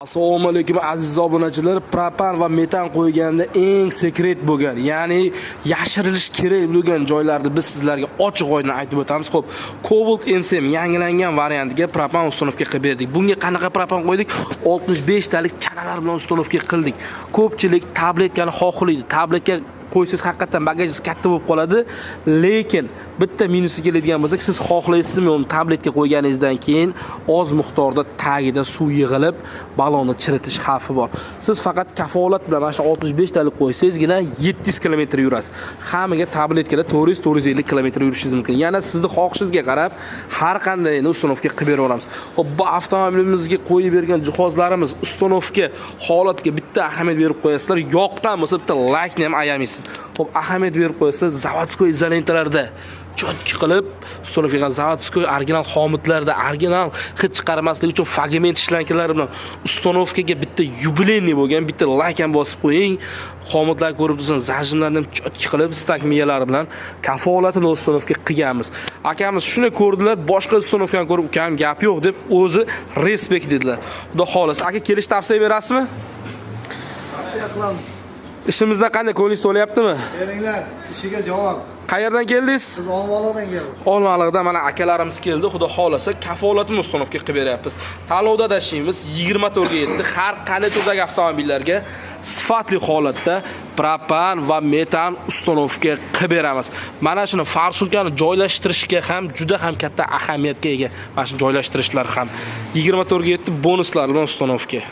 Assalomu alaykum aziz obunachilar. Propan va metan qo'yganda eng sekret bo'lgan, ya'ni yashirilish kerak bo'lgan joylarni biz sizlarga ochiq oydin aytib o'tamiz. Xo'p, Cobalt M7 yangilangan variantiga propan ustunovka qilib berdik. Bunga qanaqa propan qo'ydik? 65 talik chanalar bilan ustunovka qildik. Ko'pchilik tabletkani xohlaydi. Tabletga qo'ysangiz haqiqatan bagajingiz katta bo'lib qoladi, lekin bitta minusi keladigan bo'lsa, siz xohlaysizmi uni tabletga qo'yganingizdan keyin oz miqdorda tagida suv yig'ilib balonni chiritish xavfi bor. Siz faqat kafolat bilan mana shu 65 talik qo'ysangizgina 700 km yurasiz. Hammaga tabletkada 400-450 km yurishingiz mumkin. Yana sizni xohishingizga qarab har qanday ustunovka qilib beraveramiz. Xo'p, bu avtomobilimizga qo'yib bergan jihozlarimiz ustunovka holatiga bitta ahamiyat berib qo'yasizlar. Yoqqan bo'lsa bitta laykni ham ayamaysiz. Xo'p, ahamiyat berib qo'yasizlar zavodskoy izolentalarda chotki qilib ustunovka zavodskoy original xomutlarda original hid chiqarmaslik uchun fragment ishlankalar bilan ustunovkaga bitta yubileyniy bo'lgan bitta layk ham bosib qo'ying. Xomutlar ko'rib tursangiz zajimlarni ham chotki qilib stak miyalari bilan kafolatini ustunovka qilganmiz. Akamiz shuni ko'rdilar, boshqa ustunovkani ko'rib ukam gap yo'q deb o'zi respekt dedilar. Xudo xolasa, aka kelish tavsiya berasizmi? Tavsiya qilamiz. Ishimizda qanday ko'nglingiz to'layaptimi? Beringlar, ishiga javob. Qayerdan keldingiz? Biz Olmaliqdan keldik. Olmaliqdan mana akalarimiz keldi. Xudo xolasa kafolatini ustunovka qilib beryapmiz. Tanlovda adashimiz 24 ga yetdi. Har qanday turdagi avtomobillarga sifatli holatda propan va metan ustunovka qilib beramiz. Mana shuni farsunkani joylashtirishga ham juda ham katta ahamiyatga ega. Mana shu joylashtirishlar ham 24 ga yetdi bonuslar bilan ustunovka.